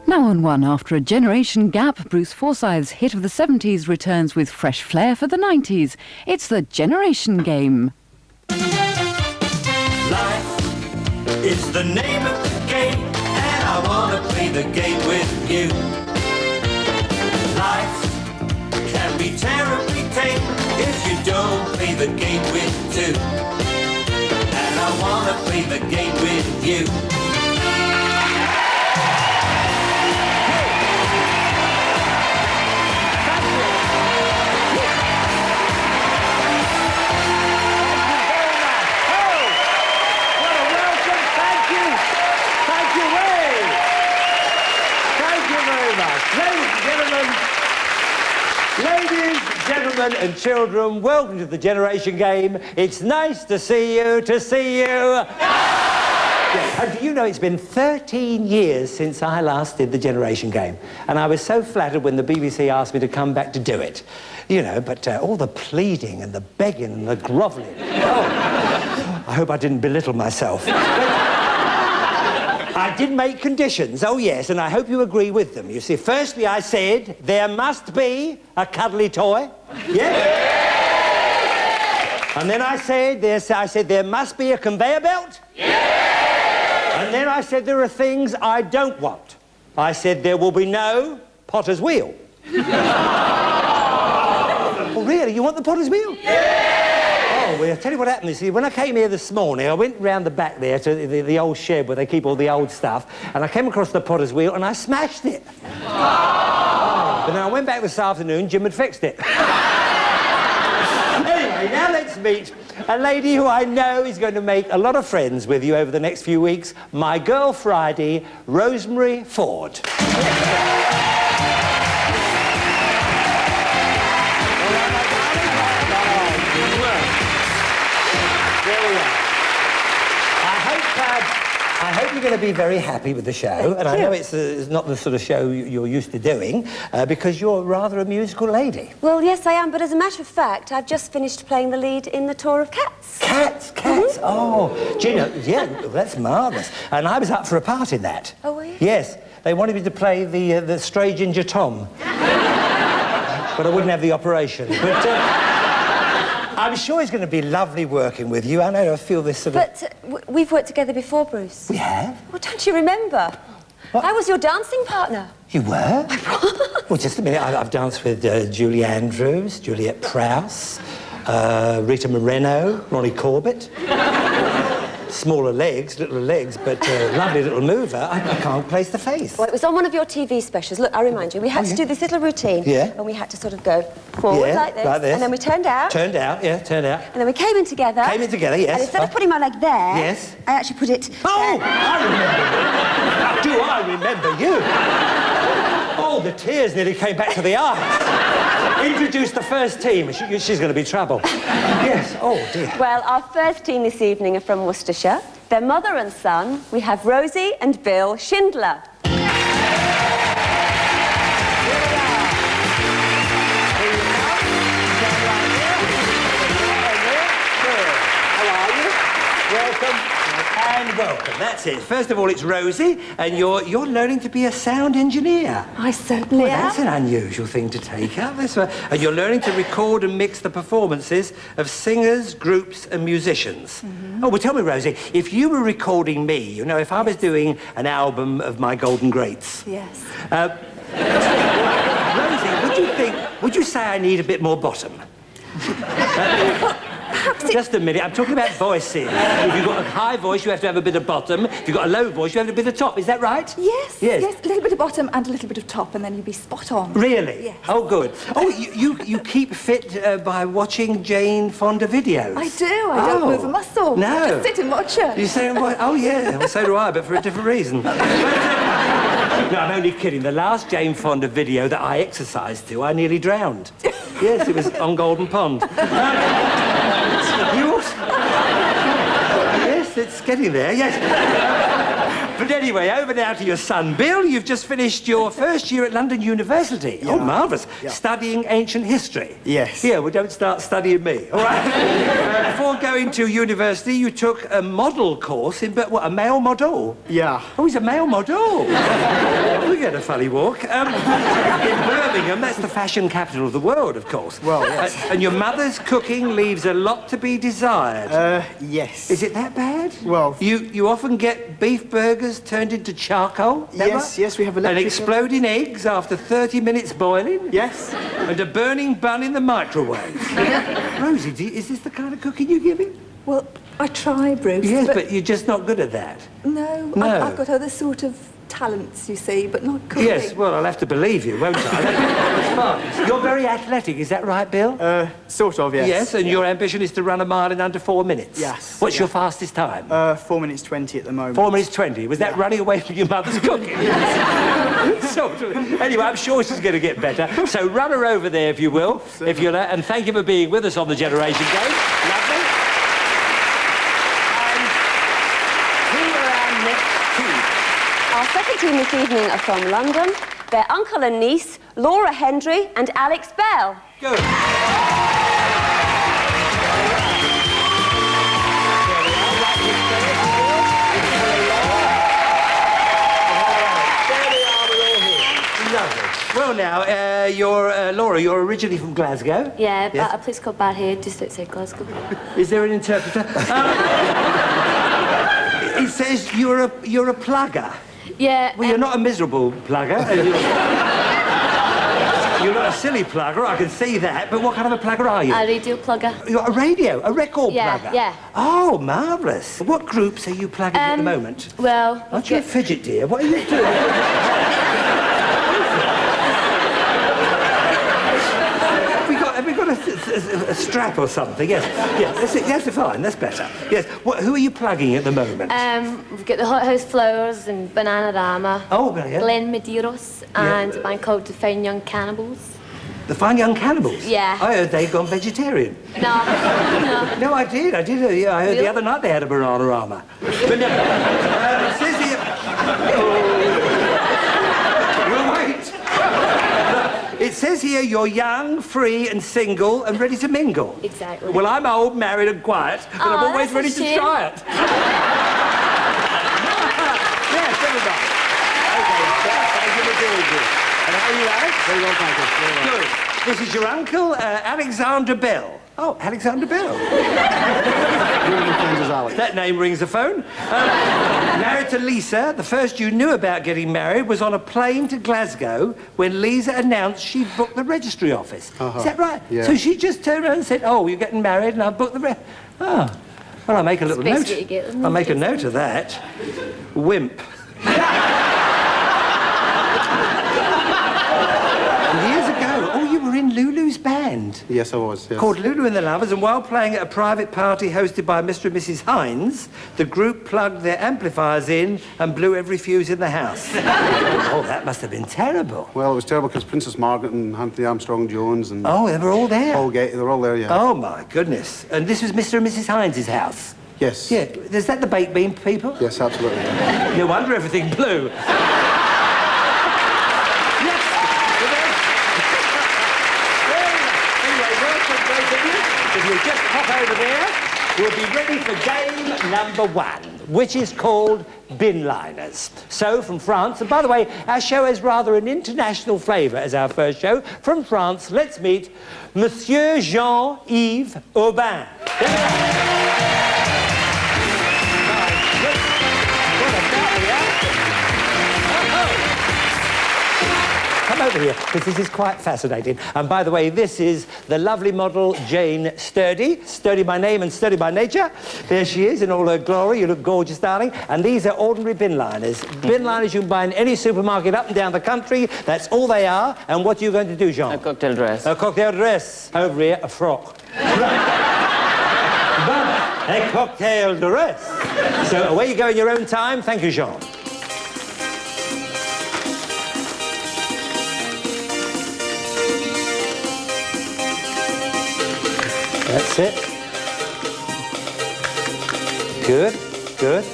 Now on one, after a generation gap, Bruce Forsyth's hit of the 70s returns with fresh flair for the 90s. It's the Generation Game. Life is the name of the game, and I want to play the game with you. Life can be terribly tame if you don't play the game with two. And I want to play the game with you. Ladies, gentlemen and children, welcome to the Generation Game. It's nice to see you, Yes, and do you know it's been 13 years since I last did the Generation Game, and I was so flattered when the BBC asked me to come back to do it. You know, but all the pleading and the begging and the grovelling. Oh, I hope I didn't belittle myself. I did make conditions, oh yes, and I hope you agree with them. You see, firstly I said there must be a cuddly toy. Yeah? And then I said there must be a conveyor belt. Yeah! And then I said there are things I don't want. I said there will be no potter's wheel. Oh, really? You want the potter's wheel? Yeah! Oh, well, I'll tell you what happened. You see, when I came here this morning, I went round the back there to the old shed where they keep all the old stuff, and I came across the potter's wheel and I smashed it. Oh. But then I went back this afternoon, Jim had fixed it. Anyway, now let's meet a lady who I know is going to make a lot of friends with you over the next few weeks. My girl Friday, Rosemary Ford. I hope you're going to be very happy with the show, and I know it's not the sort of show you're used to doing, because you're rather a musical lady. Well, yes, I am, but as a matter of fact, I've just finished playing the lead in The Tour of Cats. Cats? Mm-hmm. Oh, do you know, yeah, that's marvellous. And I was up for a part in that. Oh, were you? Yes, they wanted me to play the stray ginger Tom. But I wouldn't have the operation. But, I'm sure it's going to be lovely working with you. I know I feel this sort of... But we've worked together before, Bruce. We have? Well, don't you remember? What? I was your dancing partner. You were? Well, just a minute. I've danced with Julie Andrews, Juliette Prowse, Rita Moreno, Ronnie Corbett. Smaller legs, little legs, but lovely little mover. I can't place the face. Well, it was on one of your TV specials. Look, I remind you, we had to do this little routine. Yeah. And we had to sort of go forward like this. And then we turned out. Turned out, yeah, turned out. And then we came in together. Came in together, yes. And instead of putting my leg there... Yes. I actually put it... Oh, I remember. Do I remember you? Oh, the tears nearly came back to the eyes. Introduce the first team. She's going to be trouble. Yes, oh dear. Well, our first team this evening are from Worcestershire. Their mother and son. We have Rosie and Bill Schindler. And welcome, that's it. First of all, it's Rosie, and you're learning to be a sound engineer. I certainly am. That's an unusual thing to take up. And you're learning to record and mix the performances of singers, groups and musicians. Mm-hmm. Oh, well, tell me, Rosie, if you were recording me, you know, if I was doing an album of my golden greats... Yes. Rosie, would you say I need a bit more bottom? Just a minute, I'm talking about voices. If you've got a high voice, you have to have a bit of bottom. If you've got a low voice, you have a bit of top. Is that right? Yes, yes. A little bit of bottom and a little bit of top, and then you'll be spot on. Really? Yes. Oh, good. Oh, you keep fit by watching Jane Fonda videos? I do. I don't move a muscle. No. I just sit and watch her. You say, oh, yeah. Well, so do I, but for a different reason. No, I'm only kidding. The last Jane Fonda video that I exercised to, I nearly drowned. Yes, it was on Golden Pond. You also... Yes, it's getting there, yes. But anyway, over now to your son, Bill. You've just finished your first year at London University. Yeah. Oh, marvellous. Yeah. Studying ancient history. Yes. Yeah, well, don't start studying me, all right? Before going to university, you took a model course in, but what, a male model? Yeah. Oh, he's a male model. Oh, yeah. had a funny walk. In Birmingham, that's the fashion capital of the world, of course. Well, yes. And your mother's cooking leaves a lot to be desired. Yes. Is it that bad? Well... You often get beef burgers turned into charcoal? Is that right? Yes, we have And electric... exploding eggs after 30 minutes boiling? Yes. And a burning bun in the microwave. Rosie, is this the kind of cooking you give him? Well, I try, Bruce. Yes, but you're just not good at that. No, No. I've got other sort of talents, you see, but not cooking. Yes, well, I'll have to believe you, won't I? That's fine. You're very athletic, is that right, Bill? Sort of, yes. Yes, and your ambition is to run a mile in under 4 minutes? Yes. What's your fastest time? 4 minutes 20 at the moment. 4 minutes 20. Was that running away from your mother's cooking? Sort of. Anyway, I'm sure she's going to get better. So run her over there, if you will, if you'll, and thank you for being with us on the Generation Game. Lovely. And who are our next team? Our second team this evening are from London. They're uncle and niece, Laura Hendry and Alex Bell. Good. Well, now, Laura, you're originally from Glasgow. Yeah, Yes? but a place called Barhead, just outside Glasgow. Is there an interpreter? It says you're a plugger. Yeah. Well, you're not a miserable plugger. You're not a silly plugger, I can see that. But what kind of a plugger are you? A radio plugger. You're a radio, a record Yeah, plugger? yeah. Oh, marvellous. What groups are you plugging at the moment? Well, Aren't you a fidget, dear? What are you doing? Have we got a strap or something? Yes. Yes, fine. That's better. Yes. Who are you plugging at the moment? we've got the Hot House Flowers and Bananarama. Oh, brilliant. Glen Medeiros and a band called the Fine Young Cannibals. The Fine Young Cannibals? Yeah. I heard they'd gone vegetarian. No. No, I did. Yeah, I heard Really? the other night they had a Bananarama. But no, it says here... Well, wait. It says here you're young, free and single and ready to mingle. Exactly. Well, I'm old, married and quiet, but I'm always that's a ready to shame. try it. Yes, everybody. Okay, thank you for doing this. And how are you, Alex? Very well, thank you. Very well. Good. This is your uncle, Alexander Bell. Oh, Alexander Bell. Friends as Alex. That name rings a phone. Married to Lisa, the first you knew about getting married was on a plane to Glasgow when Lisa announced she'd booked the registry office. Is that right? Yeah. So she just turned around and said, oh, you're getting married and I've booked the Oh. Well, I'll make a little It's note. basically what you get, I'll make a isn't it? note of that. Wimp. Years ago, you were in Lulu's band. Yes, I was, yes. Called Lulu and the Lovers, and while playing at a private party hosted by Mr. and Mrs. Hines, the group plugged their amplifiers in and blew every fuse in the house. Oh, that must have been terrible. Well, it was terrible because Princess Margaret and Anthony Armstrong-Jones and... Oh, they were all there? Paul Gate, they were all there, yeah. Oh, my goodness. And this was Mr. and Mrs. Hines' house? Yes. Yeah. Is that the baked bean people? Yes, absolutely. No wonder everything blew. If you just hop over there, we'll be ready for game number 1, which is called bin liners. So, from France, and by the way, our show has rather an international flavour as our first show. From France, let's meet Monsieur Jean-Yves Aubin. Come over here, because this is quite fascinating. And by the way, this is the lovely model Jane Sturdy. Sturdy by name and sturdy by nature. There she is in all her glory. You look gorgeous, darling. And these are ordinary bin liners. Bin liners you can buy in any supermarket up and down the country. That's all they are. And what are you going to do, Jean? A cocktail dress. A cocktail dress. Over here, a frock. A cocktail dress. So away you go in your own time. Thank you, Jean. That's it. Good, good.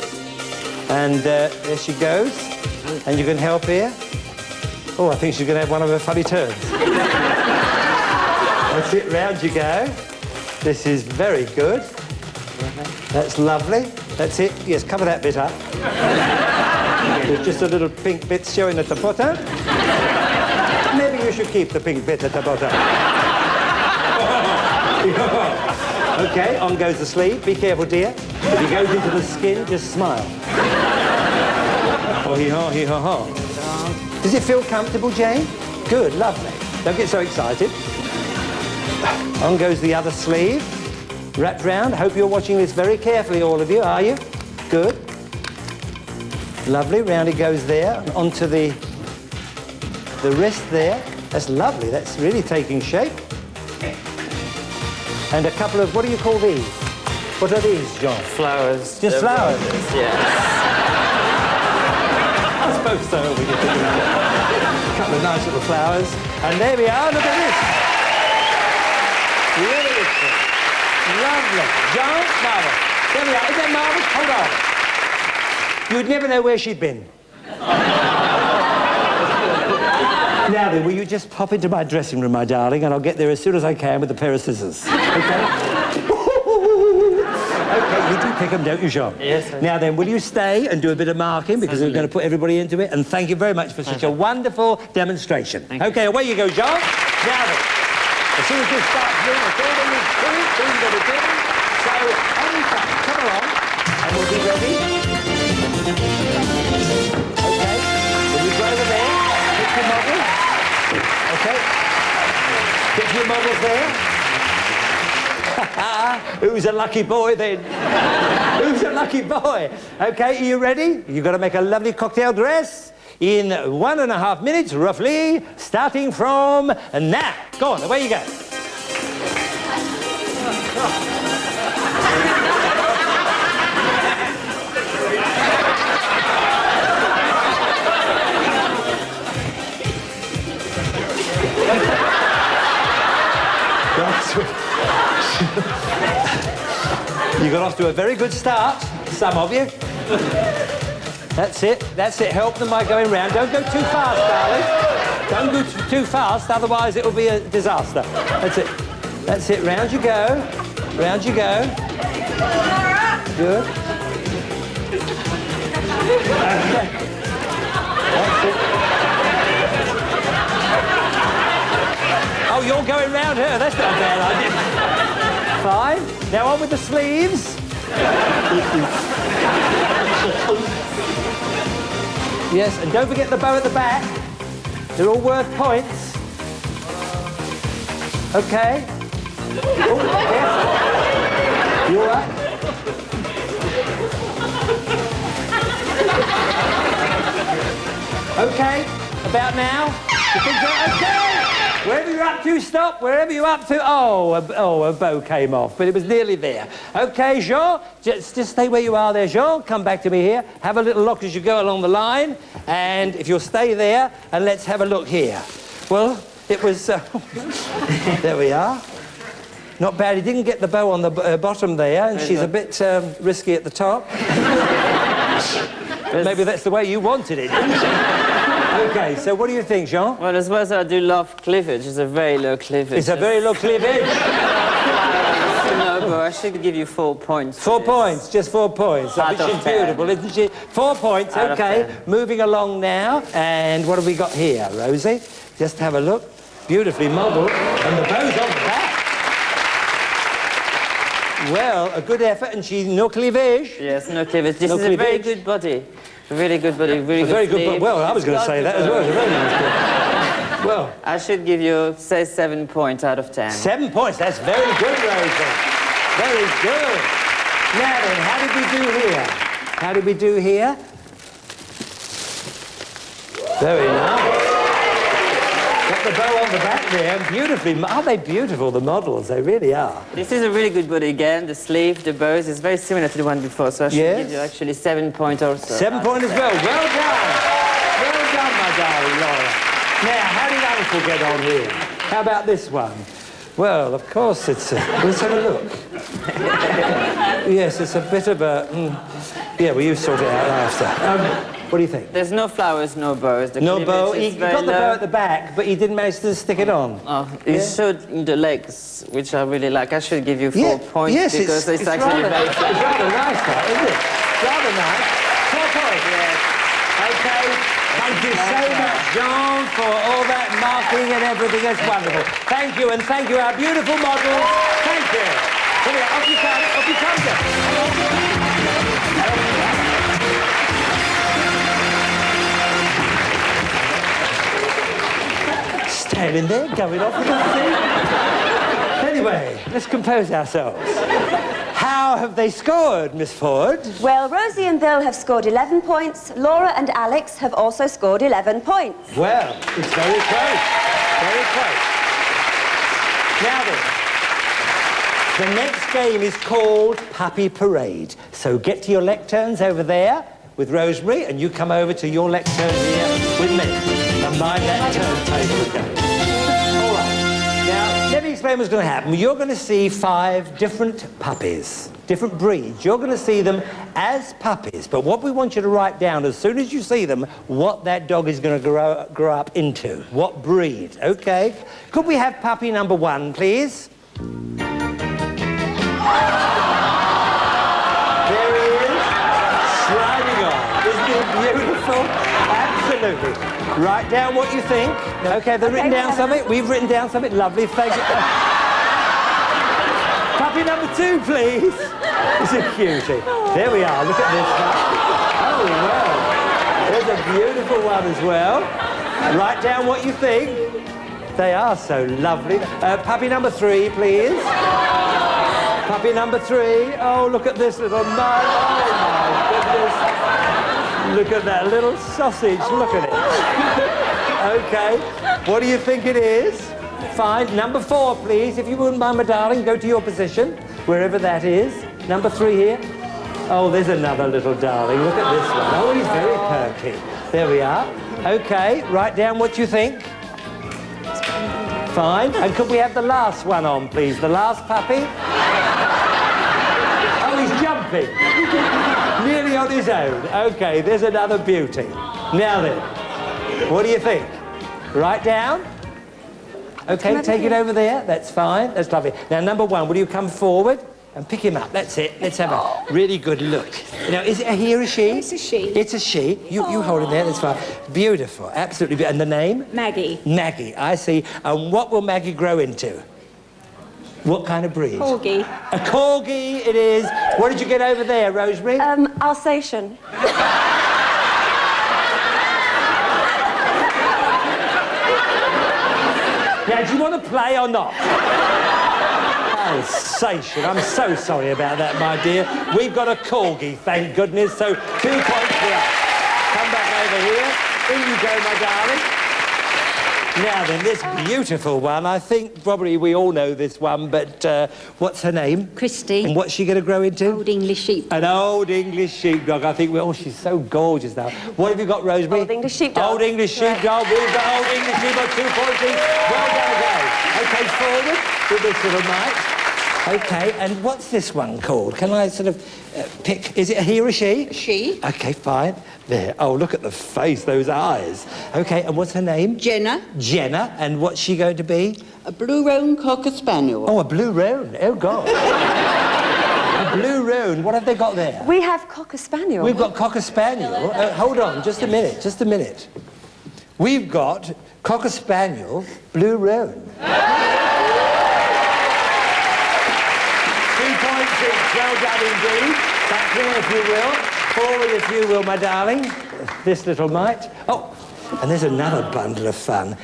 And there she goes. And you can help here. Oh, I think she's going to have one of her funny turns. That's it, round you go. This is very good. That's lovely. That's it. Yes, cover that bit up. There's just a little pink bit showing at the bottom. Maybe you should keep the pink bit at the bottom. Okay, on goes the sleeve. Be careful, dear. If he goes into the skin, just smile. Oh, hee-haw, hee-haw-haw. Does it feel comfortable, Jane? Good, lovely. Don't get so excited. On goes the other sleeve. Wrapped round. Hope you're watching this very carefully, all of you, are you? Good. Lovely. Round it goes there. And onto the wrist there. That's lovely. That's really taking shape. And a couple of, what do you call these? What are these, John? Flowers. Just flowers? Yes. I suppose so, when you're thinking about it. A couple of nice little flowers. And there we are. Look at this. Beautiful. Lovely. John, marvellous. There we are. Isn't that marvellous? Hold on. You'd never know where she'd been. Now then, will you just pop into my dressing room, my darling, and I'll get there as soon as I can with a pair of scissors. Okay? Okay, you do pick them, don't you, Jean? Yes, I do. Now then, will you stay and do a bit of marking, because we're going to put everybody into it, and thank you very much for such a wonderful demonstration. Okay, away you go, Jean. Now then, as soon as this starts moving, it's all there is to it, boom, boom, boom. So, anytime, come along, and we'll be ready. Okay, will you go over there? Pick your model. Okay. Get your models there. Who's a lucky boy then? Who's a lucky boy? Okay, are you ready? You've got to make a lovely cocktail dress in 1.5 minutes, roughly, starting from now. Go on, away you go. You got off to a very good start, some of you. That's it, that's it. Help them by going round. Don't go too fast, darling. Don't go too fast, otherwise it'll be a disaster. That's it. That's it. Round you go. Round you go. Good. Okay. That's it. Oh, you're going round her. That's not a bad idea. Fine. Now on with the sleeves. Yes, and don't forget the bow at the back. They're all worth points. Okay. Oh, careful. You all right? Okay. About now. You think you're okay? Wherever you're up to, stop. Wherever you're up to... Oh, a bow came off, but it was nearly there. OK, Jean, just stay where you are there, Jean. Come back to me here. Have a little look as you go along the line. And if you'll stay there, and let's have a look here. Well, it was... there we are. Not bad. He didn't get the bow on the bottom there, and she's a bit risky at the top. Maybe that's the way you wanted it, didn't you? OK, so what do you think, Jean? Well, as well as I do love cleavage, it's a very low cleavage. It's a very low cleavage. No, but I should give you 4 points. 4 points, just 4 points. I think she's beautiful, isn't she? 4 points, OK. Moving along now. And what have we got here, Rosie? Just have a look. Beautifully modelled. And the bow's on the back. Well, a good effort, and she's no cleavage. Yes, no cleavage. This is a very good body. A really good body, very good sleeve. Well, I was going to say that as well. It's a very nice body. Well, I should give you, say, 7 points out of 10. 7 points. That's very good, Rosie. Very good. Now then, how did we do here? How did we do here? Very nice. Got the bow on the back there, beautifully. Aren't they beautiful, the models? They really are. This is a really good body again. The sleeve, the bows is very similar to the one before, so I should give you actually 7 points also. 7 points as well. Well done. Well done, my darling Laura. Now, how did Uncle get on here? How about this one? Well, of course, it's let's have a look. Yes, it's a bit of a... yeah, well, you sort it out after. What do you think? There's no flowers, no bows. The no bow. He very got the low. bow at the back, but he didn't manage to stick it on. Oh, he showed in the legs, which I really like. I should give you 4 points because it's actually rather, very it's rather nice, that, isn't it? Rather nice. 4 points. Yes. Thank you so much, John, for all that marking and everything. That's wonderful. Thank you, and thank you, our beautiful models. Thank you. Come here, off you come, off you come, Jeff. Standing there, going off with the thing. Anyway, let's compose ourselves. How have they scored, Miss Ford? Well, Rosie and Bill have scored 11 points. Laura and Alex have also scored 11 points. Well, it's very close. Very close. Now then, the next game is called Puppy Parade. So get to your lecterns over there with Rosemary, and you come over to your lectern here with me. And mind that turntable again. All right. Now, let me explain what's going to happen. You're going to see 5 different puppies, different breeds. You're going to see them as puppies, but what we want you to write down as soon as you see them, what that dog is going to grow up into. What breed, okay? Could we have puppy number 1, please? There he is, sliding on. Isn't it beautiful? Absolutely. Write down what you think. Okay, they've written down something. We've written down something. Lovely, thank you. Puppy number 2, please. It's a cutie. There we are. Look at this one. Oh, well. There's a beautiful one as well. Write down what you think. They are so lovely. Puppy number 3, please. Puppy number 3. Oh, look at this little mug. Oh, my goodness. Look at that little sausage. Look at it. Okay. What do you think it is? Fine. Number 4, please. If you wouldn't mind, my darling, go to your position, wherever that is. Number 3 here. Oh, there's another little darling. Look at this one. Oh, he's very perky. There we are. Okay. Write down what you think. Fine. And could we have the last one on, please? The last puppy? Oh, he's jumping. Nearly on his own. Okay, there's another beauty. Now then, what do you think? Write down. Okay, take it over there. That's fine. That's lovely. Now, number 1, will you come forward and pick him up? That's it. Let's have a really good look. Now, is it a he or a she? It's a she. It's a she. You hold it there. That's fine. Beautiful. Absolutely beautiful. And the name? Maggie. Maggie. I see. And what will Maggie grow into? What kind of breed? Corgi. A corgi it is. What did you get over there, Rosemary? Alsatian. Now, do you want to play or not? Alsatian. I'm so sorry about that, my dear. We've got a corgi, thank goodness, so 2 points for us. Come back over here. In you go, my darling. Now then, this beautiful one, I think probably we all know this one, but what's her name? Christy. And what's she going to grow into? Old English sheep. An old English sheepdog. I think, oh, she's so gorgeous now. What have you got, Rosemary? Old English sheepdog. Old English sheepdog. We've got old English sheepdog, 2 points each. Well done again. Okay, forward with this little mite. Okay, and what's this one called? Can I sort of pick? Is it a he or a she? She. Okay, fine. There. Oh, look at the face, those eyes. Okay, and what's her name? Jenna. Jenna. And what's she going to be? A blue roan cocker spaniel. Oh, a blue roan. Oh, God. A blue roan. What have they got there? We have Cocker Spaniel. We've got Cocker Spaniel. Hold on, just a minute, just a minute. We've got Cocker Spaniel, Blue Roan. 2 points each. Well done indeed. Back here, if you will. Forward, if you will, my darling. This little mite. Oh, and there's another bundle of fun.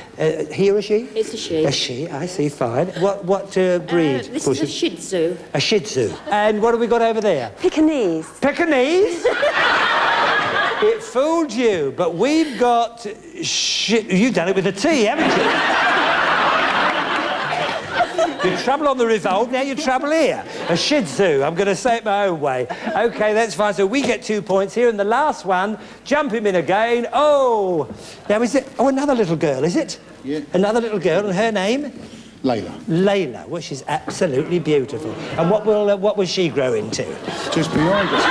He or a she? It's a she. A she, I see, fine. What breed? This is a Shih Tzu. A Shih Tzu. And what have we got over there? Pekingese. Pekingese? It fooled you, but we've got... You've done it with a T, haven't you? You're trouble on the revolt, now you're trouble here. A Shih Tzu, I'm going to say it my own way. OK, that's fine. So we get 2 points here, and the last one, jump him in again. Oh! Now, is it... Oh, another little girl, is it? Yeah. Another little girl, and her name? Layla. Layla, well, she's absolutely beautiful. And what will she grow into? Just behind us.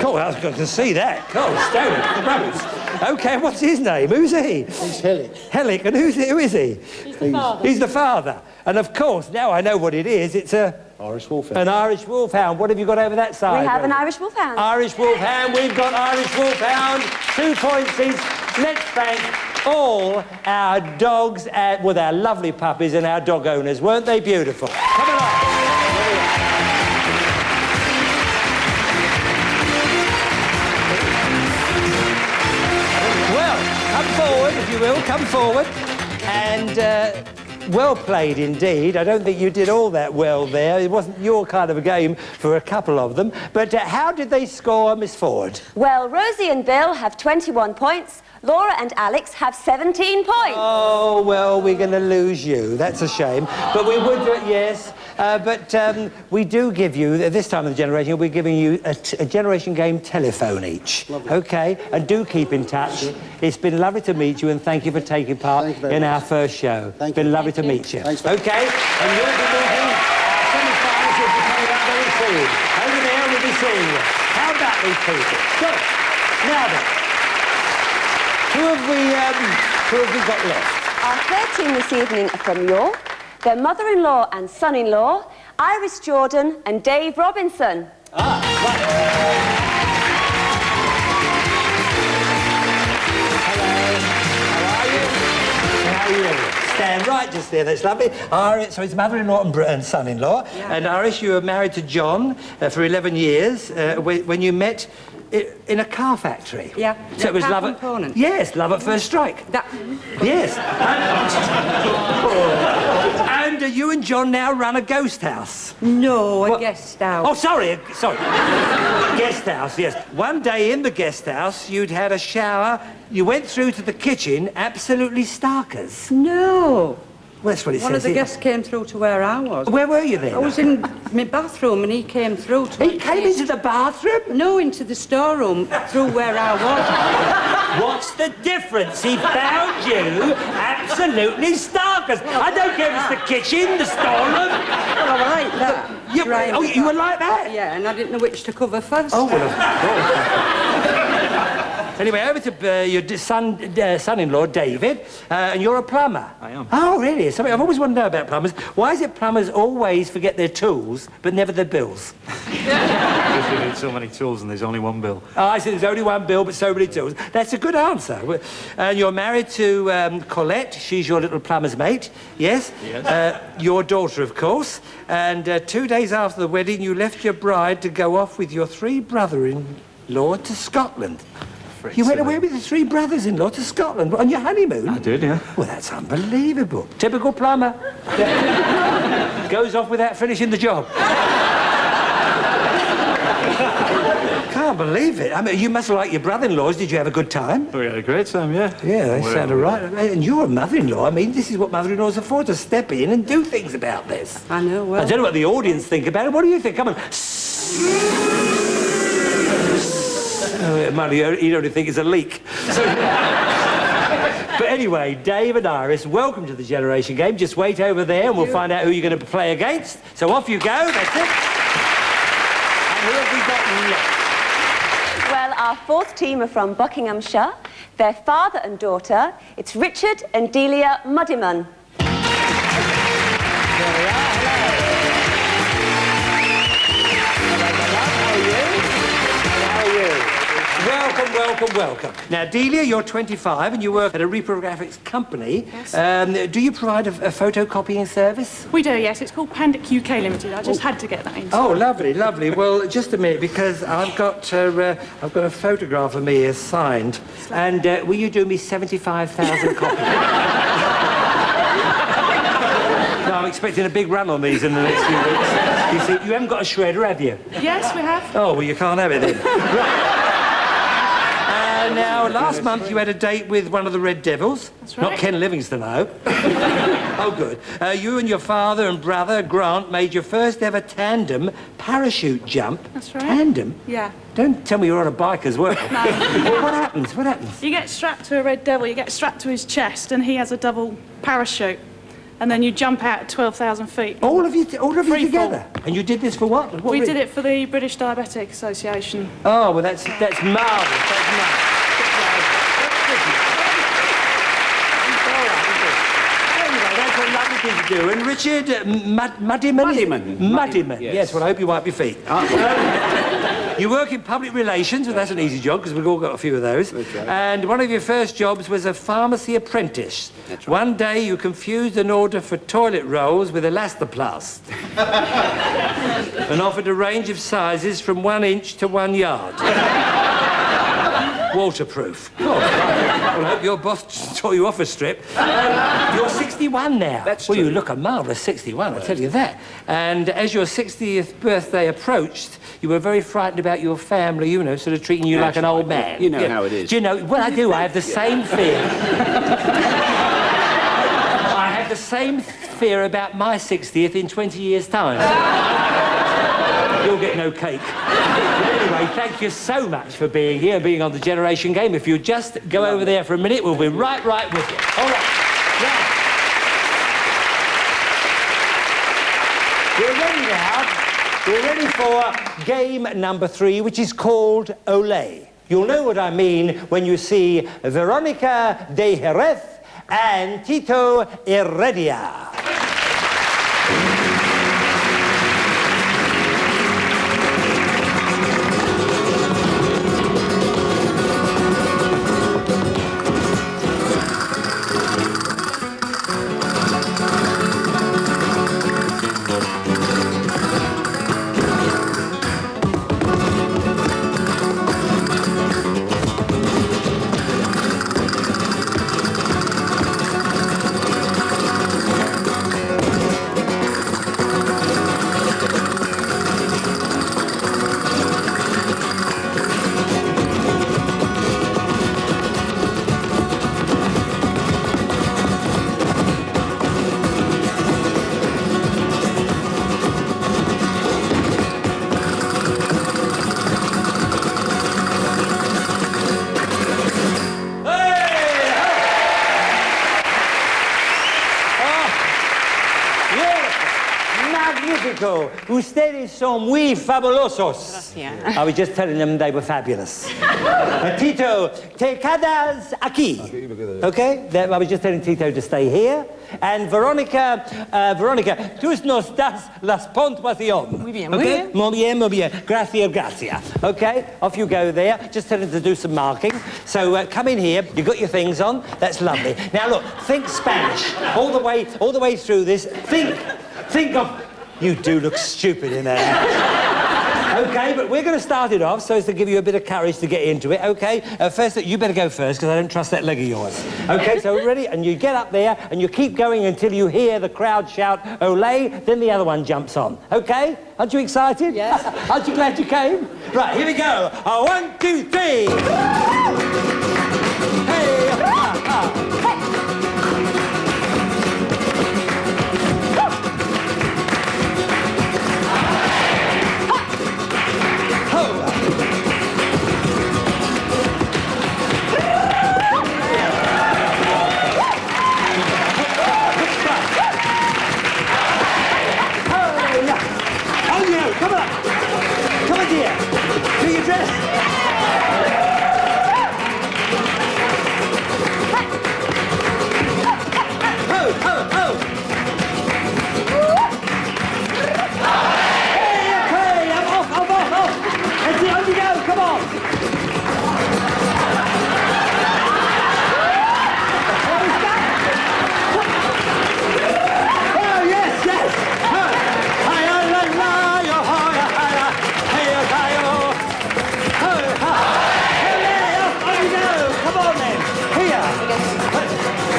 Oh, I can see that. Oh, stone, rubbish. OK, what's his name? Who's he? He's Hellick. Hellick, and who is he? He's the father. He's the father. And of course, now I know what it is. It's a Irish Wolfhound. An Irish Wolfhound. What have you got over that side? We have an Rosie? Irish Wolfhound. Irish Wolfhound. We've got Irish Wolfhound. 2 points each. Let's thank all our dogs with our lovely puppies and our dog owners. Weren't they beautiful? Come along. Come forward, if you will, come forward. And well played indeed. I don't think you did all that well there. It wasn't your kind of a game for a couple of them. But how did they score, Miss Ford? Well, Rosie and Bill have 21 points. Laura and Alex have 17 points. Oh, well, we're going to lose you. That's a shame. But we would, yes. But we do give you, at this time of the generation, we're giving you a generation game telephone each. Lovely. OK? And do keep in touch. It's been lovely to meet you, and thank you for taking part in our first show. It's been lovely to meet you. Thanks. OK? And you'll be meeting our semi-finals will be coming up very soon. Over there, we'll be seeing you. How about these people? Good. Now then, who have we got left? Our third team this evening are from York. Their mother-in-law and son-in-law, Iris Jordan and Dave Robinson. Right. Hello. How are you? How are you? Stand right just there, that's lovely. Iris, so it's mother-in-law and son-in-law. Yeah. And Iris, you were married to John for 11 years when you met in a car factory. Yeah. So it was love at... Component. Yes, love at first strike. Yes. And you and John now run a ghost house. No, a guest house. Oh, sorry. Guest house, yes. One day in the guest house, you'd had a shower. You went through to the kitchen, absolutely starkers. No. Well, that's what it says. One of the here. guests came through to where I was. Where were you then? I was in my bathroom and he came through to... He came into the bathroom? No, into the storeroom, through where I was. What's the difference? He found you absolutely starkers. I don't care if it's the kitchen, the storeroom. Well, I like that. You were like that? Yeah, and I didn't know which to cover first. Oh, well, of course. Anyway, over to your son-in-law, David, and you're a plumber. I am. Oh, really? Something I've always wanted to know about plumbers. Why is it plumbers always forget their tools, but never their bills? Because we need so many tools and there's only one bill. Oh, I said there's only one bill, but so many tools. That's a good answer. And you're married to Colette. She's your little plumber's mate, yes? Yes. Your daughter, of course. And 2 days after the wedding, you left your bride to go off with your 3 brother-in-law to Scotland. You went away with the 3 brothers-in-law to Scotland on your honeymoon? I did, yeah. Well, that's unbelievable. Typical plumber. Goes off without finishing the job. Can't believe it. I mean, you must like your brother-in-laws. Did you have a good time? We had a great time, yeah. Yeah, they sound all right. And you're a mother-in-law. I mean, this is what mother-in-laws are for, to step in and do things about this. I know, well... I don't know what the audience think about it. What do you think? Come on. Oh, Mother, you only think it's a leak. But anyway, Dave and Iris, welcome to the Generation Game. Just wait over there and we'll find out who you're going to play against. So off you go, that's it. And who have we got next? Well, our fourth team are from Buckinghamshire. Their father and daughter, it's Richard and Delia Muddiman. There we are. Welcome. Now, Delia, you're 25 and you work at a reprographics company. Yes. Do you provide a photocopying service? We do, yes. It's called Pandic UK Limited. I just had to get that in. Oh, lovely. Well, just a minute, because I've got a photograph of me here signed. And will you do me 75,000 copies? No, I'm expecting a big run on these in the next few weeks. You see, you haven't got a shredder, have you? Yes, we have. Oh, well, you can't have it then. Right. Now, last month you had a date with one of the Red Devils. That's right. Not Ken Livingstone, I hope. Oh, good. You and your father and brother, Grant, made your first ever tandem parachute jump. That's right. Tandem? Yeah. Don't tell me you're on a bike as well. No. Well, what happens? You get strapped to a Red Devil, you get strapped to his chest, and he has a double parachute. And then you jump out at 12,000 feet. All of you together? And you did this for what? We did it for the British Diabetic Association. Oh, well, that's marvellous. That's marvellous. you do. And Richard Muddyman? Muddyman, yes. Well, I hope you wipe your feet. You work in public relations, well, that's an easy job, because we've all got a few of those. That's right. And one of your first jobs was a pharmacy apprentice. That's right. One day you confused an order for toilet rolls with elastoplast. And offered a range of sizes from 1 inch to 1 yard. Waterproof. Oh, well, I hope your boss tore you off a strip. You're 61 now. That's well, true. you look a marvellous 61, I'll tell you that. And as your 60th birthday approached, you were very frightened about your family, you know, sort of treating you like an old man. You know how it is. Do you know? Well, I do. I have the same fear. I have the same fear about my 60th in 20 years' time. You'll get no cake. Anyway, thank you so much for being here and being on the Generation Game. If you just go over there for a minute, we'll be right with you. All right. Now, we're ready now. We're ready for game number 3, which is called Olé. You'll know what I mean when you see Veronica de Jerez and Tito Heredia. Magnifico! Ustedes son muy fabulosos. Gracias. I was just telling them they were fabulous. Tito, te quedas aquí. Okay? I was just telling Tito to stay here. And Veronica, tú nos das las puntuación. Muy bien, muy okay? bien. Muy bien, muy bien. Gracias, gracias. Okay? Off you go there. Just tell them to do some marking. So come in here. You've got your things on. That's lovely. Now look, think Spanish all the way through this. Think of. You do look stupid in there. Okay, but we're going to start it off so as to give you a bit of courage to get into it, okay? First, you better go first, because I don't trust that leg of yours. Okay, so ready? And you get up there, and you keep going until you hear the crowd shout, Olé, then the other one jumps on. Okay? Aren't you excited? Yes. Aren't you glad you came? Right, here we go. 1, 2, 3. Hey, Come on, dear. Do your dress. Ho, ho, ho. Hey, okay, I'm off. Let's see, on you go, come on. Oh, yes.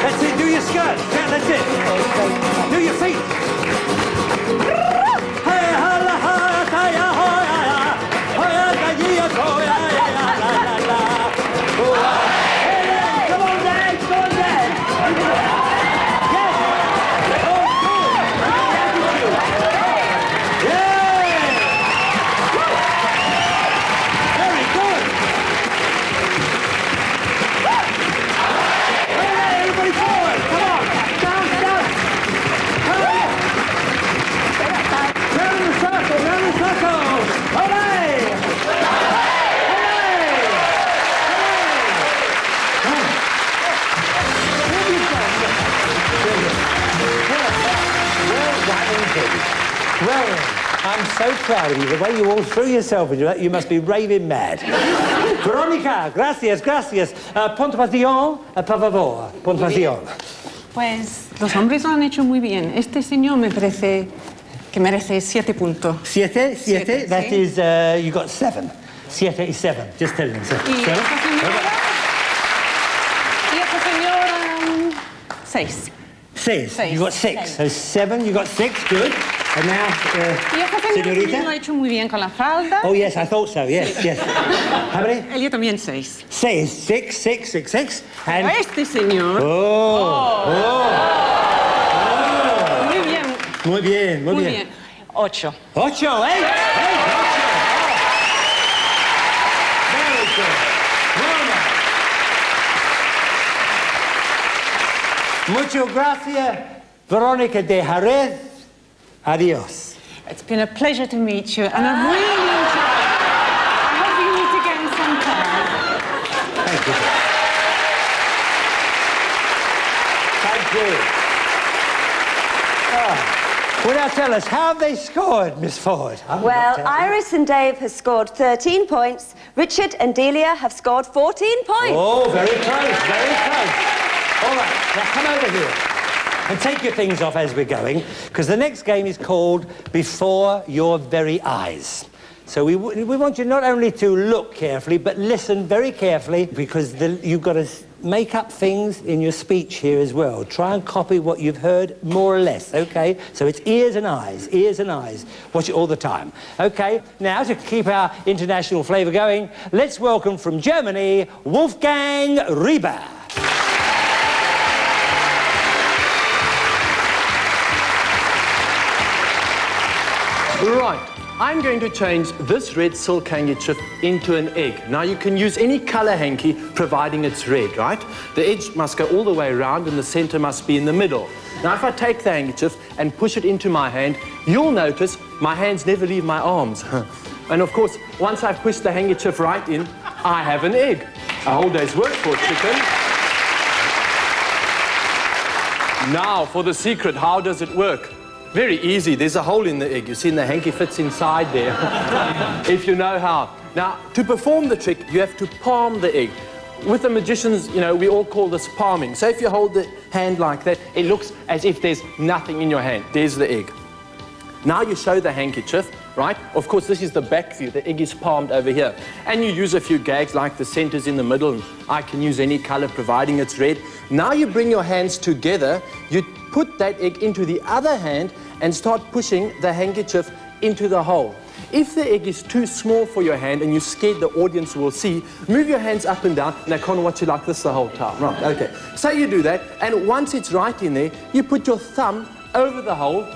That's it, do your skirt. Yeah, that's it. Do your feet. Come on, dance. Yes. Oh, good. Yeah. Very good. Everybody forward! Come on! Down! Well, I'm so proud of you. The way you all threw yourself into that, you must be raving mad. Veronica, gracias, gracias. Puntuación, por favor. Puntuación. Pues los hombres lo han hecho muy bien. Este señor me parece que merece 7 puntos. Siete? Siete, That sí. is, you got 7. 7 is 7. Just telling you. Y esta señora... 6. 6. You got 6. So 7, you got 6. Good. And now, Y esta señora también lo señorita? ha hecho muy bien con la falda. Oh, yes, I thought so. Yes, yes. How many? Ella también 6. 6. 6, 6, 6, 6. And... Este señor... Muy bien. Muy bien, muy Muy bien. bien. 8. 8, eh? Very good. Well done. Muchas gracias, Verónica de Jerez. Adiós. It's been a pleasure to meet you, and I've really enjoyed it. I hope you meet again sometime. Thank you. Thank you. Well, now tell us, how have they scored, Miss Ford? Well, Iris and Dave have scored 13 points. Richard and Delia have scored 14 points. Oh, very close, very close. All right, now come over here and take your things off as we're going, because the next game is called Before Your Very Eyes. So we want you not only to look carefully, but listen very carefully, because you've got to make up things in your speech here as well. Try and copy what you've heard, more or less, OK? So it's ears and eyes, ears and eyes. Watch it all the time. OK, now to keep our international flavour going, let's welcome from Germany, Wolfgang Rieber. Right, I'm going to change this red silk handkerchief into an egg. Now you can use any colour hanky providing it's red, right? The edge must go all the way around and the centre must be in the middle. Now if I take the handkerchief and push it into my hand, you'll notice my hands never leave my arms. And of course, once I've pushed the handkerchief right in, I have an egg. A whole day's work for a chicken. Now for the secret, how does it work? Very easy. There's a hole in the egg. You see, and the hanky fits inside there, if you know how. Now, to perform the trick, you have to palm the egg. With the magicians, you know, we all call this palming. So if you hold the hand like that, it looks as if there's nothing in your hand. There's the egg. Now you show the handkerchief, right? Of course, this is the back view. The egg is palmed over here. And you use a few gags, like the center's in the middle, and I can use any color, providing it's red. Now you bring your hands together, you put that egg into the other hand, and start pushing the handkerchief into the hole. If the egg is too small for your hand and you're scared the audience will see, move your hands up and down, and I can't watch you like this the whole time. Right, okay. So you do that, and once it's right in there, you put your thumb over the hole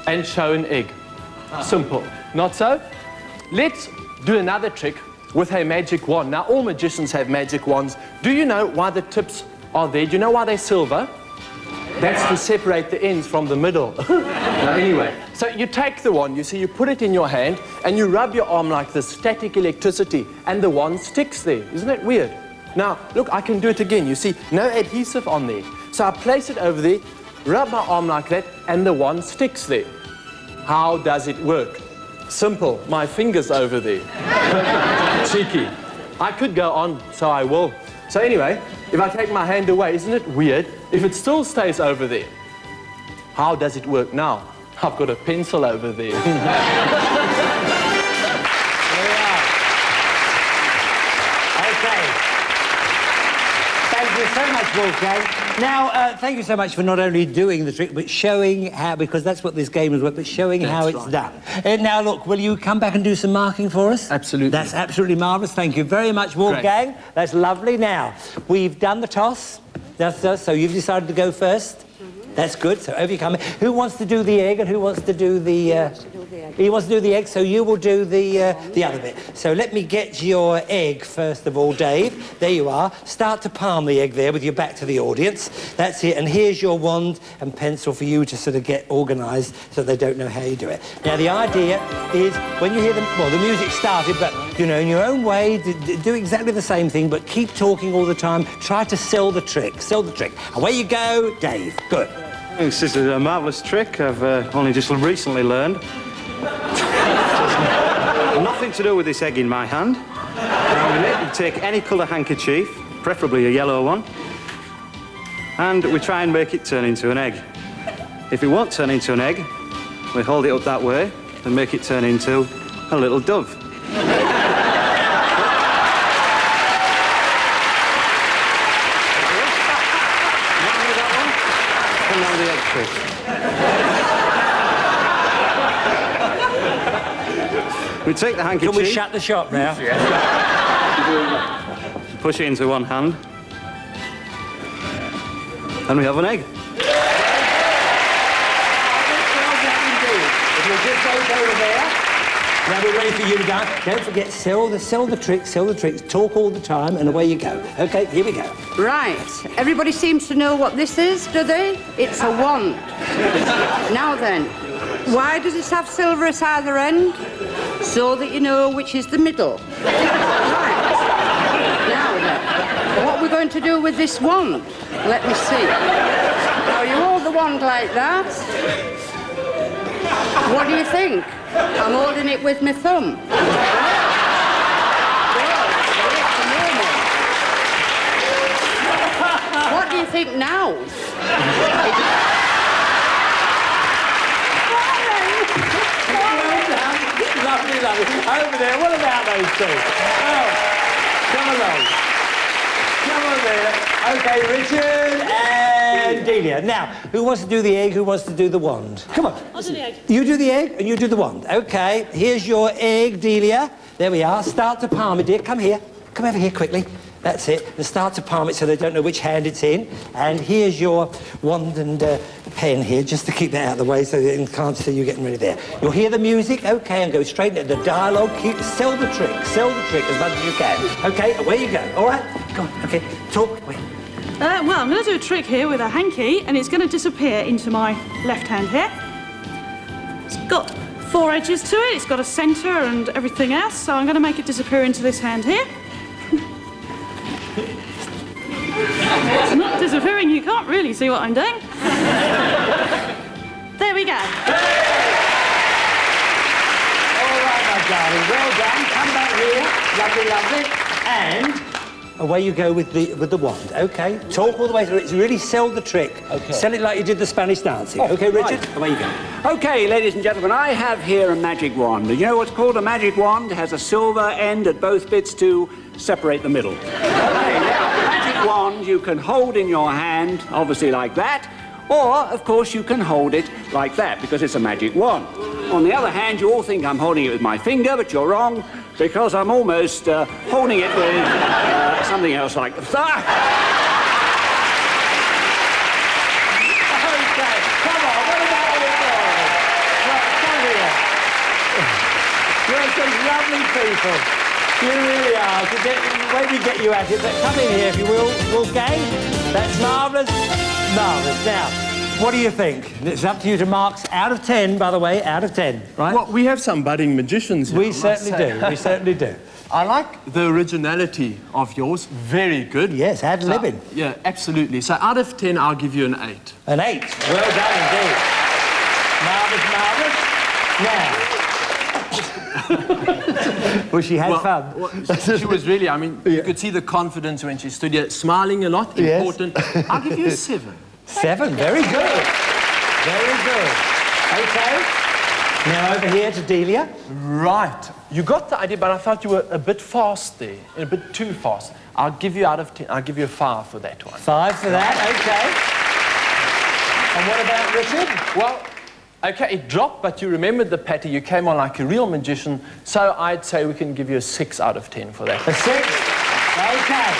and show an egg. Simple. Not so? Let's do another trick with a magic wand. Now, all magicians have magic wands. Do you know why the tips are there? Do you know why they're silver? That's to separate the ends from the middle. Now, anyway, so you take the wand, you see, you put it in your hand, and you rub your arm like this, static electricity, and the wand sticks there. Isn't that weird? Now, look, I can do it again. You see, no adhesive on there. So I place it over there, rub my arm like that, and the wand sticks there. How does it work? Simple. My finger's over there. Cheeky. I could go on, so I will. So anyway, if I take my hand away, isn't it weird if it still stays over there? How does it work now? I've got a pencil over there. There we are. OK. Thank you so much, Wolfgang. Now, thank you so much for not only doing the trick, but showing how, because that's what this game is about, but showing how it's done. Now, look, will you come back and do some marking for us? Absolutely. That's absolutely marvellous. Thank you very much, Wolfgang. Great. That's lovely. Now, we've done the toss. So you've decided to go first? That's good. So over you come. Who wants to do the egg and who wants to do the... He wants to do the egg, so you will do the other bit. So let me get your egg, first of all, Dave. There you are. Start to palm the egg there with your back to the audience. That's it. And here's your wand and pencil for you to sort of get organised so they don't know how you do it. Now, the idea is when you hear the music started, but, you know, in your own way, do exactly the same thing, but keep talking all the time. Try to sell the trick. Sell the trick. Away you go, Dave. Good. This is a marvellous trick I've only just recently learned. Nothing to do with this egg in my hand. Now, we take any colour handkerchief, preferably a yellow one, and we try and make it turn into an egg. If it won't turn into an egg, we hold it up that way and make it turn into a little dove. And now the egg trick. We take the handkerchief... Can we shut the shop now? Push it into one hand. And we have an egg. If you'll just go over there, now we're ready for you to go. Don't forget, sell the tricks, talk all the time, and away you go. Okay, here we go. Right. Everybody seems to know what this is, do they? It's a wand. Now then, why does it have silver at either end? So that you know which is the middle. Right. Now then, what we're going to do with this wand? Let me see. Now you hold the wand like that. What do you think? I'm holding it with my thumb. What do you think now? Lovely, lovely. Over there, what about those two? Oh, come along. Come on there. Okay, Richard and Delia. Now, who wants to do the egg, who wants to do the wand? Come on. I'll do the egg. You do the egg and you do the wand. Okay, here's your egg, Delia. There we are. Start to palm it, dear. Come here. Come over here quickly. That's it. And start to palm it so they don't know which hand it's in. And here's your wand and pen here, just to keep that out of the way so they can't see you getting ready there. You'll hear the music, okay, and go straight into the dialogue. Sell the trick as much as you can. Okay, away you go. All right? Go on, okay. Talk. Wait. Well, I'm going to do a trick here with a hanky, and it's going to disappear into my left hand here. It's got 4 edges to it, it's got a centre and everything else, so I'm going to make it disappear into this hand here. It's not disappearing, you can't really see what I'm doing. There we go. All right, my darling, well done. Come back here. Lovely, lovely. And away you go with the wand, okay? Talk all the way through. It's really sell the trick. Okay. Sell it like you did the Spanish dancing. Okay, Richard? Right. Away you go. Okay, ladies and gentlemen, I have here a magic wand. You know what's called a magic wand? It has a silver end at both bits to separate the middle. Okay, now, the magic wand you can hold in your hand, obviously like that, or, of course, you can hold it like that, because it's a magic wand. On the other hand, you all think I'm holding it with my finger, but you're wrong, because I'm almost holding it with something else like that. Okay, come on, what about all the boys? Right, come here. You're some lovely people. You really are. When we get you at it, but come in here if you will, Wolfgang. That's marvellous. Marvellous. Now, what do you think? It's up to you to marks out of 10, by the way, out of 10, right? Well, we have some budding magicians here. We certainly do. We certainly do. I like the originality of yours. Very good. Yes, ad-libbing. Yeah, absolutely. So out of 10, I'll give you an 8. An 8. Well done indeed. Marvellous, marvellous. Now. Well, she had fun. Well, she was really, I mean, you could see the confidence when she stood here, smiling a lot, important. Yes. I'll give you a 7. 7, very good. Very good. Okay. Now over here to Delia. Right. You got the idea, but I thought you were a bit fast there, a bit too fast. I'll give you out of 10, I'll give you a 5 for that one. 5 for that, okay. And what about Richard? Well, okay, it dropped, but you remembered the patter. You came on like a real magician, so I'd say we can give you a 6 out of 10 for that. A 6? Okay.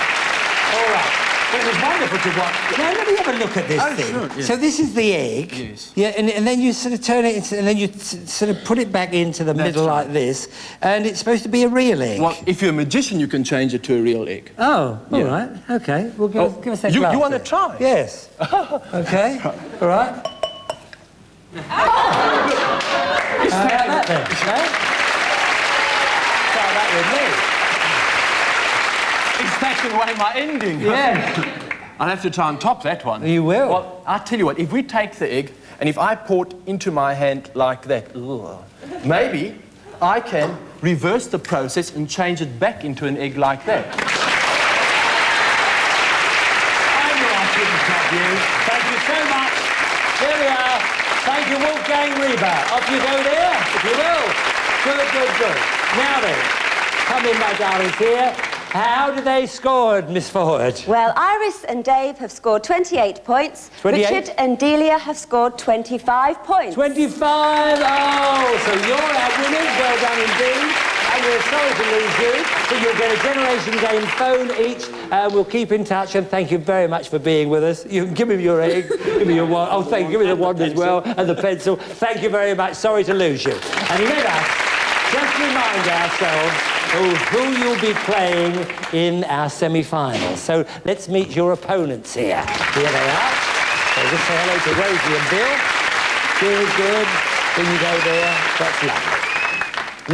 All right. It was wonderful to watch. Now, let me have a look at this thing. Sure, yes. So this is the egg. Yes. Yeah, and then you sort of turn it into, and then you sort of put it back into the middle like this, and it's supposed to be a real egg. Well, if you're a magician, you can change it to a real egg. Oh, all right. Okay. Well, give us that glass. You want to try? Yes. Okay. All right. How about that then? Try that with me. It's taking away my ending. Yeah. I'll have to try and top that one. You will? Well, I'll tell you what, if we take the egg, and if I pour it into my hand like that, maybe I can reverse the process and change it back into an egg like that. I knew I couldn't top you. Thank you so much. There we are. Thank you, Wolfgang Reba. Off you go there, if you will. Good, good, good. Now then, come in, my darlings, here. How did they score, Miss Ford? Well, Iris and Dave have scored 28 points. 28? Richard and Delia have scored 25 points. 25? Oh, so you're our winners. Well done indeed. And we're sorry to lose you, but you'll get a Generation Game phone each. We'll keep in touch, and thank you very much for being with us. You can give me your egg, give me your wand. Oh, thank you. Give me the wand as well, and the pencil. Thank you very much. Sorry to lose you. And let us just remind ourselves who you'll be playing in our semi-finals. So let's meet your opponents here. Here they are. So just say hello to Rosie and Bill. Good, good. Then you go there. That's lovely.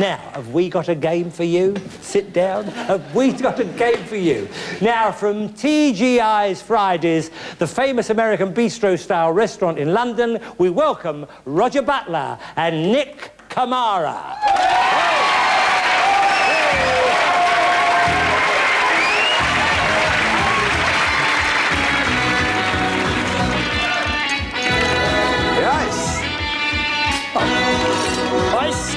Now, have we got a game for you? Sit down. Have we got a game for you? Now, from TGI's Fridays, the famous American bistro-style restaurant in London, we welcome Roger Butler and Nick Kamara. Ice.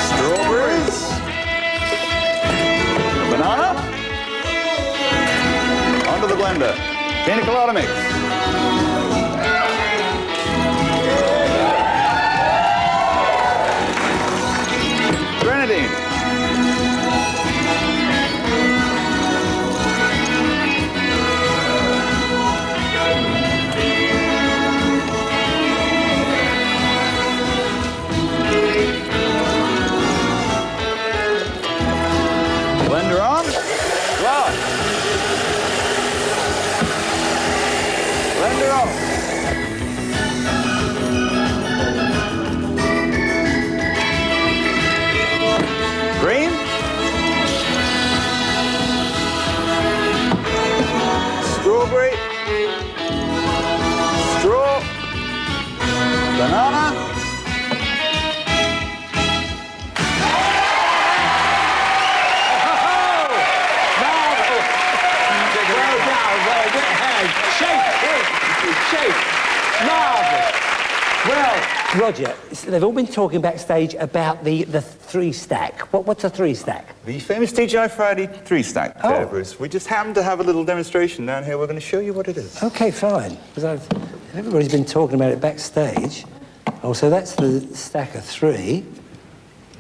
Strawberries. Banana. Onto the blender. Pina colada mix. Grenadine. Blender on. Wow. Blender off. Green. Strawberry. Straw. Banana. Marvellous. Well, Roger, they've all been talking backstage about the three-stack. What's a three-stack? The famous TGI Friday three-stack, Bruce. We just happened to have a little demonstration down here. We're going to show you what it is. OK, fine. Because everybody's been talking about it backstage. Oh, so that's the stack of three.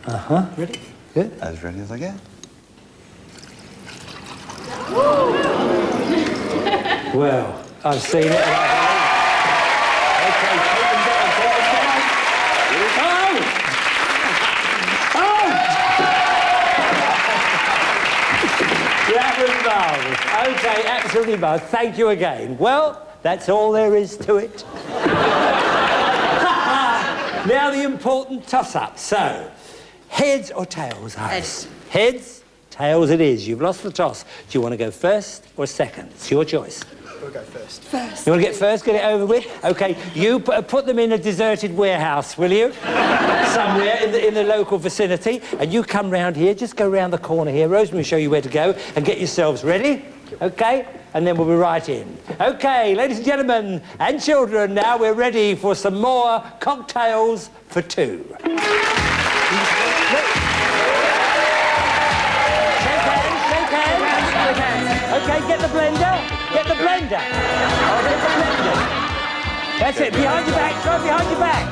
Uh-huh. Ready? Good. As ready as I get. Well, I've seen it. Okay, take them down, take them down. Oh! That was marvellous. OK, absolutely marvellous. Thank you again. Well, that's all there is to it. Now the important toss-up. So, heads or tails, Iris? Heads, tails it is. You've lost the toss. Do you want to go first or second? It's your choice. We'll go first. First. You want to get first, get it over with? OK, you put them in a deserted warehouse, will you? Somewhere in the local vicinity. And you come round here, just go round the corner here. Rosemary will show you where to go and get yourselves ready. OK? And then we'll be right in. OK, ladies and gentlemen and children, now we're ready for some more cocktails for two. Shake hands. OK, get the blender. Get the blender. Oh, get the blender. That's it. Behind your back. Throw it behind your back.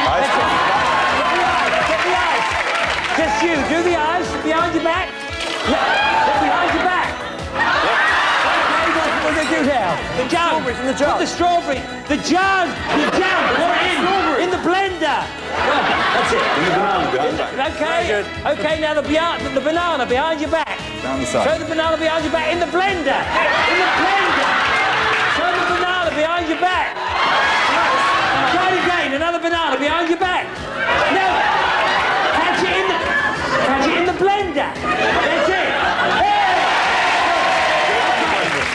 That's it. Get the eyes. Just you. Do the eyes. Behind your back. Get behind your back. What do they do now? The jug. Strawberries in the jug. Put the strawberry. The jug. The jug. In the blender. That's it. In the banana behind your back. OK. OK, now the banana behind your back. Down the side. Throw the banana behind your back in the blender. In the blender. Throw the banana behind your back. Try it again. Another banana behind your back. No. Catch it in the blender. That's it.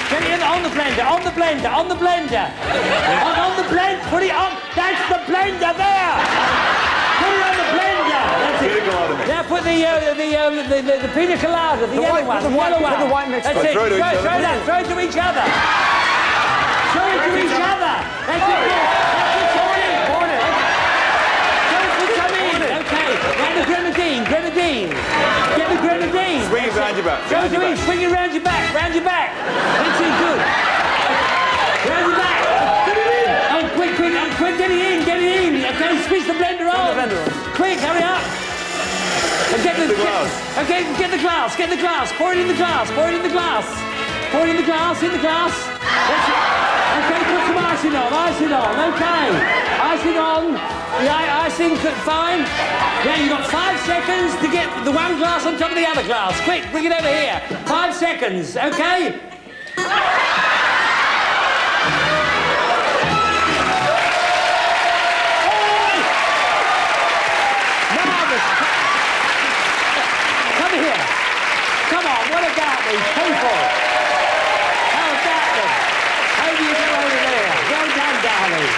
Get it in the on the blender, on the blender. on the blender, put it on. That's the blender there. Put it on the blender. That's it. Now put the pina colada, the yellow one, the yellow one. Put the white mix. That's it. Throw it to each other. Throw it to each other. Throw it to each other. That's it. Grenadine. Get the grenadine. Swing it round your back. Swing it round your back. That's it, good. Round your back. Oh, quick, get it in. Okay, switch the blender on. Quick, hurry up. And get the glass. Okay, get the glass. Pour it in the glass. That's it. Okay, put some icing on. Okay. Icing on. The icing, fine. Now you've got 5 seconds to get the one glass on top of the other glass. Quick, bring it over here. 5 seconds, okay? Marvellous. Come here. Come on, what about these people? How about them? How do you go over there? Well done, darling.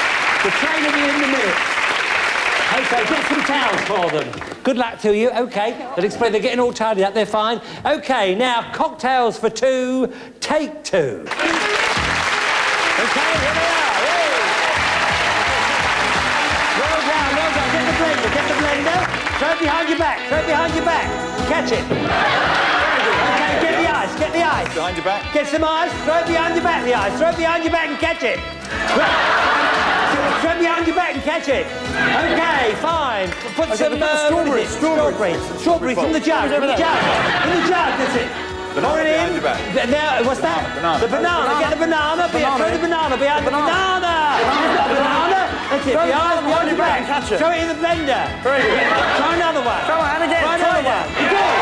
The train will be in a minute. Okay, get some towels for them. Good luck to you. Okay, they'll explain. They're getting all tidy up. They're fine. Okay, now cocktails for 2. Take 2. Okay, here they are. Yay. Well done. Get the blender. Throw it behind your back. Catch it. Okay, get the ice. Behind your back. Get some ice. Throw it behind your back. The ice. Throw it behind your back and catch it. Throw it behind your back and catch it. Okay, fine. Put some strawberries from the jug. In the jug, that's it. Pour it in. Now, what's that? The banana. Get the banana. Throw the banana behind the banana. That's it. Behind your back. Throw it in the blender. Very good. Try another one. Try one again. Try another one. Good.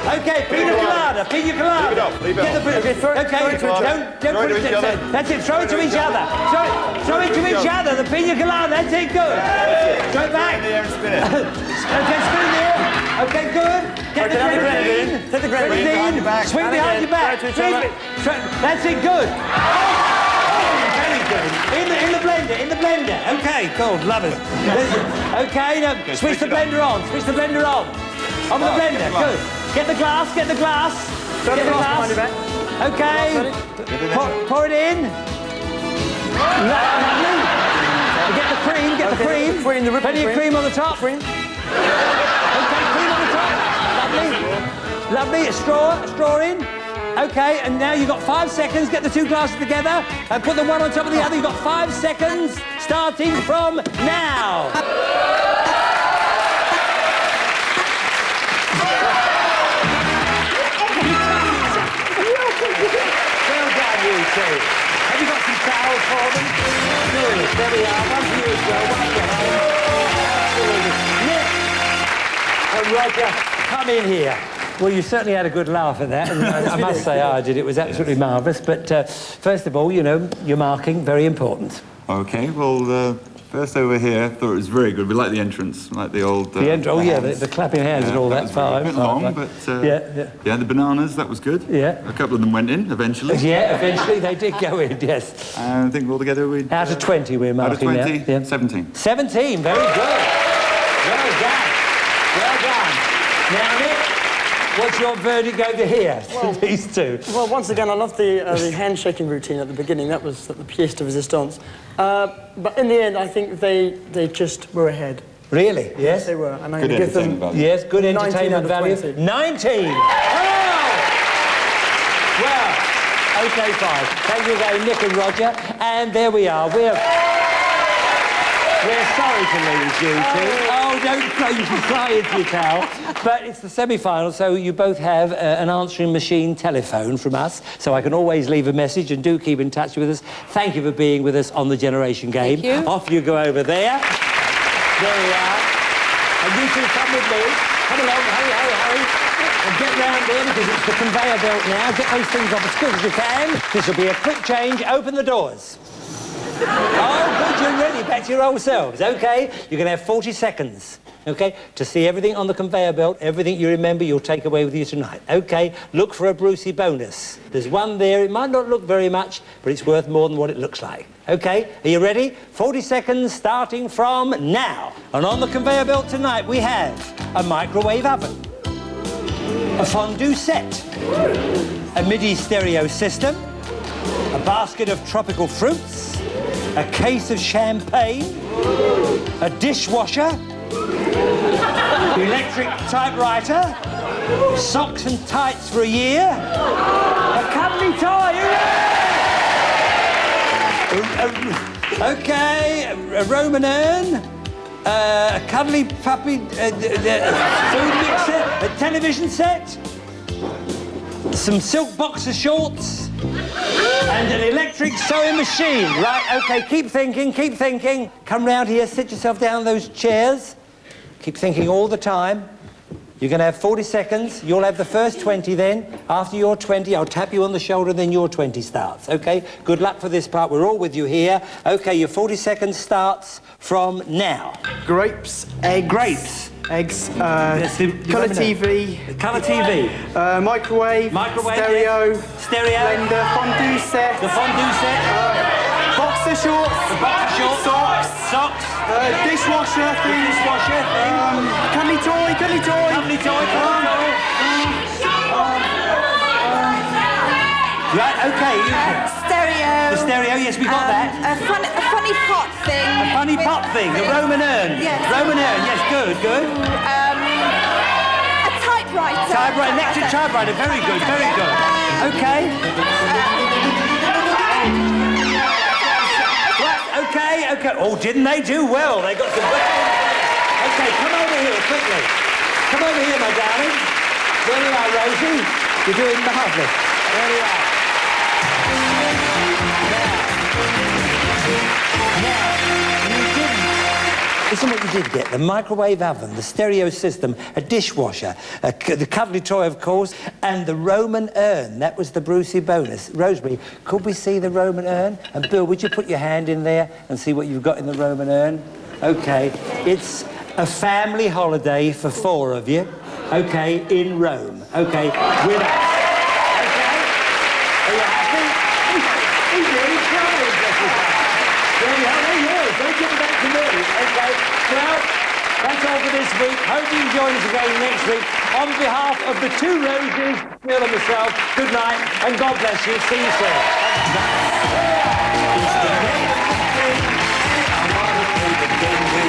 Okay, pina colada. Leave it off. Okay, don't put it to each other. That's it, throw it to each other. Throw it to each other, the pina colada, that's it, good. Throw it back. Spin it. Okay, spin it here. Okay, good. Get the grenadine. Take the grenadine. Swing behind your back. That's it, good. Very good. In the blender. Okay, cool, love it. Okay, now switch the blender on. On the blender, good. Get the glass. Turn the glass behind your back. Okay. Pour it in. Lovely. Get the cream. Plenty of cream on the top. Okay, cream on the top. Lovely. A straw in. Okay, and now you've got 5 seconds. Get the 2 glasses together and put them one on top of the other. You've got 5 seconds starting from now. You two. Have you got some towels for them? Good. There we are. One for you as well. Absolutely. Nick and Roger, come in here. Well, you certainly had a good laugh at that, and I must say I did. It was absolutely marvellous. But first of all, you know, your marking, very important. Okay, well, first over here, thought it was very good. We like the entrance, like the old... the clapping hands and all that. A bit long, but... Yeah, the bananas, that was good. Yeah. A couple of them went in, eventually. Yeah, eventually they did go in, yes. I think altogether we... Out of 20 we're marking now. Out of 20, 17. 17, very good. Well done. Now, Nick, what's your verdict over here, these two? Well, once again, I love the handshaking routine at the beginning. That was the pièce de résistance. But in the end, I think they just were ahead. Really? Yes? They were. And I'm good going to give them value. Yes, good entertainment value. 20. 19! Oh! Well, OK, fine. Thank you again, Nick and Roger. And there we are. We're sorry to lose you two. Oh, don't cry into your towel. But it's the semi-final, so you both have an answering machine telephone from us, so I can always leave a message, and do keep in touch with us. Thank you for being with us on the Generation Game. Thank you. Off you go over there. There we are. And you two come with me. Come along, hurry. And get round there, because it's the conveyor belt now. Get those things off as quick as you can. This will be a quick change. Open the doors. Oh, good, you're ready. Back to your old selves. OK, you're going to have 40 seconds. OK? To see everything on the conveyor belt, everything you remember, you'll take away with you tonight. OK? Look for a Brucey bonus. There's one there. It might not look very much, but it's worth more than what it looks like. OK? Are you ready? 40 seconds starting from now. And on the conveyor belt tonight, we have a microwave oven, a fondue set, a MIDI stereo system, a basket of tropical fruits, a case of champagne, a dishwasher, electric typewriter, socks and tights for a year, a cuddly toy, OK, a Roman urn, a cuddly puppy, food mixer, a television set, some silk boxer shorts, and an electric sewing machine. Right, OK, keep thinking, keep thinking. Come round here, sit yourself down in those chairs. Keep thinking all the time. You're going to have 40 seconds. You'll have the first 20 then. After your 20, I'll tap you on the shoulder, then your 20 starts, OK? Good luck for this part. We're all with you here. OK, your 40 seconds starts from now. Grapes, eggs. Grapes. Eggs, colour TV. Colour TV. Microwave. Microwave. Stereo. Stereo. Blender. Fondue set. The fondue set. Boxer shorts. The boxer shorts. Socks. Socks. Dishwasher thing. Dishwasher thing. Cuddly toy. Cuddly toy. Cuddly toy. Right, OK. Stereo. The stereo, yes, we got that. A funny pot thing. A funny pot thing, the Roman urn. Yes. Roman urn, yes, good, good. A typewriter. Typewriter, electric typewriter, very good, very good. OK. Right, OK, OK. Oh, didn't they do well? They got some... OK, come over here, quickly. Come over here, my darling. There you are, Rosie. You're doing marvellous. There you are. Listen what you did get. The microwave oven, the stereo system, a dishwasher, the cuddly toy, of course, and the Roman urn. That was the Brucey bonus. Rosemary, could we see the Roman urn? And Bill, would you put your hand in there and see what you've got in the Roman urn? OK. It's a family holiday for 4 of you, OK, in Rome, OK, with us. OK? Are you happy? He's really crying, bless his heart. There you are. There he is. Don't give it back to me. OK. Well, that's all for this week. Hope you join us again next week. On behalf of the 2 Roses, Bill and myself, good night and God bless you. See you soon. It's the game with